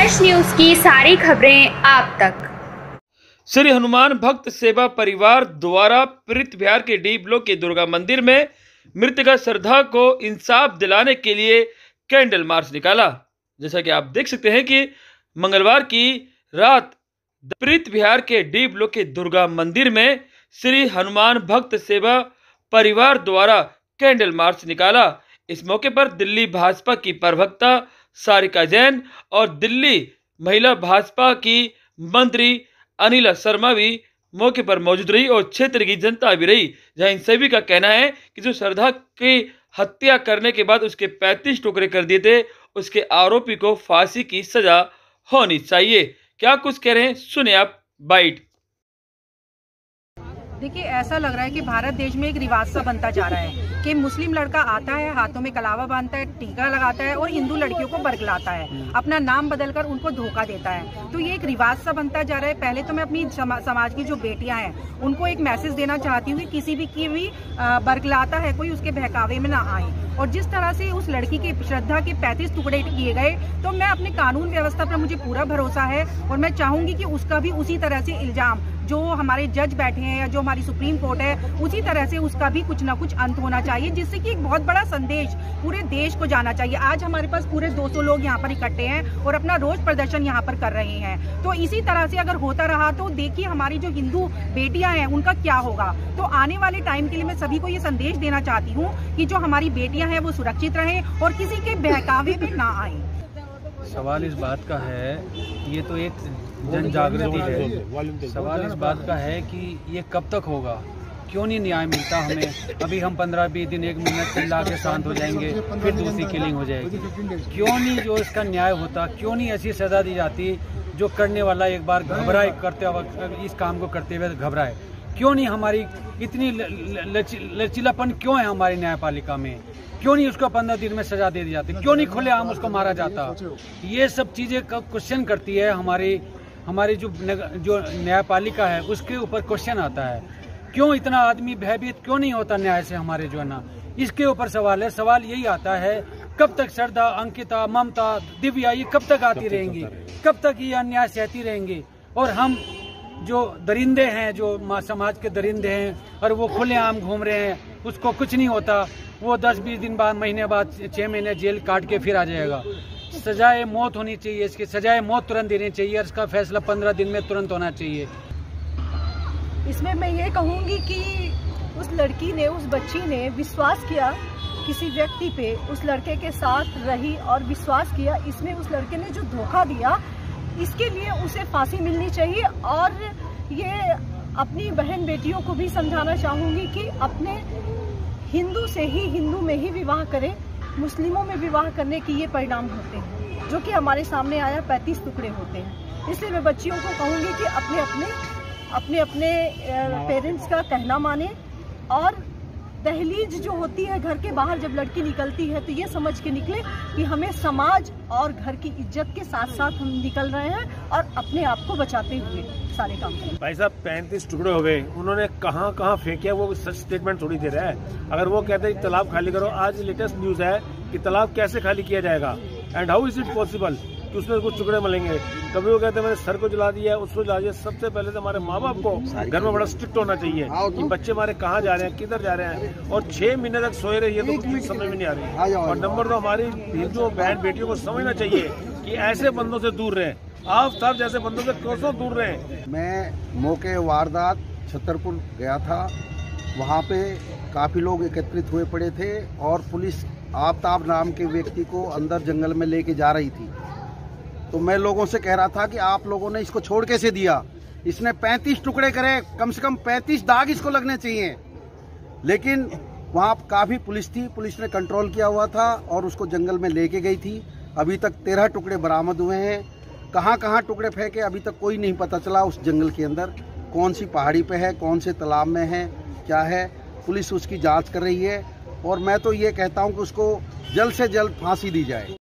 यश news की सारी खबरें आप तक। श्री हनुमान भक्त सेवा परिवार द्वारा प्रीत बिहार के डी ब्लॉक के दुर्गा मंदिर में मृतका श्रद्धा को इंसाफ दिलाने के लिए कैंडल मार्च निकाला। जैसा कि आप देख सकते हैं कि मंगलवार की रात प्रीत बिहार के डी ब्लॉक के दुर्गा मंदिर में श्री हनुमान भक्त सेवा परिवार द्वारा कैंडल मार्च निकाला। इस मौके पर दिल्ली भाजपा की प्रवक्ता सारिका जैन और दिल्ली महिला भाजपा की मंत्री अनिला शर्मा भी मौके पर मौजूद रही और क्षेत्र की जनता भी रही, जहां इन सभी का कहना है कि जो श्रद्धा की हत्या करने के बाद उसके 35 टुकड़े कर दिए थे, उसके आरोपी को फांसी की सजा होनी चाहिए। क्या कुछ कह रहे हैं, सुने आप बाइट। देखिए, ऐसा लग रहा है कि भारत देश में एक रिवाज सा बनता जा रहा है कि मुस्लिम लड़का आता है, हाथों में कलावा बांधता है, टीका लगाता है और हिंदू लड़कियों को बरगलाता है, अपना नाम बदलकर उनको धोखा देता है। तो ये एक रिवाज सा बनता जा रहा है। पहले तो मैं अपनी समाज की जो बेटियां हैं उनको एक मैसेज देना चाहती हूँ कि किसी भी की भी बरगलाता है कोई, उसके बहकावे में ना आए। और जिस तरह से उस लड़की की श्रद्धा के 35 टुकड़े किए गए, तो मैं अपने कानून व्यवस्था पर मुझे पूरा भरोसा है और मैं चाहूंगी कि उसका भी उसी तरह से इल्जाम, जो हमारे जज बैठे हैं या जो हमारी सुप्रीम कोर्ट है, उसी तरह से उसका भी कुछ ना कुछ अंत होना चाहिए, जिससे कि एक बहुत बड़ा संदेश पूरे देश को जाना चाहिए। आज हमारे पास पूरे 200 लोग यहाँ पर इकट्ठे हैं और अपना रोज प्रदर्शन यहाँ पर कर रहे हैं। तो इसी तरह से अगर होता रहा तो देखिए हमारी जो हिंदू बेटियां हैं उनका क्या होगा। तो आने वाले टाइम के लिए मैं सभी को ये संदेश देना चाहती हूँ कि जो हमारी बेटियां हैं वो सुरक्षित रहें और किसी के बहकावे में ना आए। सवाल इस बात का है, ये तो एक जन जागृति है। सवाल इस बात का है कि ये कब तक होगा, क्यों नहीं न्याय मिलता हमें। अभी हम 15-20 दिन 1 मिनट चिल्ला के शांत हो जाएंगे, फिर दूसरी किलिंग हो जाएगी। क्यों नहीं जो इसका न्याय होता, क्यों नहीं ऐसी सजा दी जाती जो करने वाला एक बार घबराए, करते वक्त इस काम को करते हुए घबराए। क्यों नहीं हमारी इतनी लचीलापन क्यों है हमारी न्यायपालिका में, क्यों नहीं उसको 15 दिन में सजा दे दी जाती, क्यों नहीं खुलेआम उसको मारा जाता। ये सब चीजें क्वेश्चन करती है हमारी जो न्यायपालिका है, उसके ऊपर क्वेश्चन आता है। क्यों इतना आदमी भयभीत क्यों नहीं होता न्याय से हमारे जो है ना, इसके ऊपर सवाल है। सवाल यही आता है, कब तक श्रद्धा, अंकिता, ममता, दिव्या ये कब तक आती रहेंगी, कब तक ये अन्याय सहती रहेंगी। और हम जो दरिंदे हैं, जो समाज के दरिंदे हैं और वो खुलेआम घूम रहे हैं, उसको कुछ नहीं होता। वो 10-20 दिन बाद, महीने बाद, 6 महीने जेल काट के फिर आ जाएगा। सजाए मौत होनी चाहिए, इसकी सजाए मौत तुरंत देनी चाहिए और इसका फैसला 15 दिन में तुरंत होना चाहिए। इसमें मैं ये कहूँगी कि उस लड़की ने, उस बच्ची ने विश्वास किया किसी व्यक्ति पे, उस लड़के के साथ रही और विश्वास किया। इसमें उस लड़के ने जो धोखा दिया, इसके लिए उसे फांसी मिलनी चाहिए। और ये अपनी बहन बेटियों को भी समझाना चाहूँगी कि अपने हिंदू से ही, हिंदू में ही विवाह करें। मुस्लिमों में विवाह करने के ये परिणाम होते हैं जो कि हमारे सामने आया, 35 टुकड़े होते हैं। इसलिए मैं बच्चियों को कहूँगी कि अपने पेरेंट्स का कहना माने और दहलीज जो होती है घर के बाहर जब लड़की निकलती है तो ये समझ के निकले कि हमें समाज और घर की इज्जत के साथ साथ हम निकल रहे हैं और अपने आप को बचाते हुए सारे काम करें। भाई साहब 35 टुकड़े हो गए, उन्होंने कहाँ कहाँ फेंके, वो सच स्टेटमेंट थोड़ी दे रहा है। अगर वो कहते हैं तालाब खाली करो, आज लेटेस्ट न्यूज है कि तालाब कैसे खाली किया जाएगा and how is it possible कि उसमें कुछ टुकड़े मिलेंगे। कभी वो कहते हैं मैंने सर को जला दिया, उसको जला दिया। सबसे पहले तो हमारे माँ बाप को घर में बड़ा स्ट्रिक्ट होना चाहिए कि बच्चे हमारे कहाँ जा रहे हैं, किधर जा रहे हैं। और 6 महीने तक सोए रहे, ये तो कुछ समझ में नहीं आ रही। और नंबर 2, हमारी हिंदू बहन बेटियों को समझना चाहिए कि ऐसे बंदों से दूर रहें, आफ्ताब जैसे बंदों से कोसों दूर रहें। मैं मौके वारदात छतरपुर गया था, वहाँ पे काफ़ी लोग एकत्रित हुए पड़े थे और पुलिस आफ्ताब नाम के व्यक्ति को अंदर जंगल में लेके जा रही थी। तो मैं लोगों से कह रहा था कि आप लोगों ने इसको छोड़ कैसे दिया, इसने 35 टुकड़े करे, कम से कम 35 दाग इसको लगने चाहिए। लेकिन वहाँ काफ़ी पुलिस थी, पुलिस ने कंट्रोल किया हुआ था और उसको जंगल में लेके गई थी। अभी तक 13 टुकड़े बरामद हुए हैं। कहाँ कहाँ टुकड़े फेंके अभी तक कोई नहीं पता चला। उस जंगल के अंदर कौन सी पहाड़ी पे है, कौन से तालाब में है, क्या है, पुलिस उसकी जांच कर रही है। और मैं तो ये कहता हूँ कि उसको जल्द से जल्द फांसी दी जाए।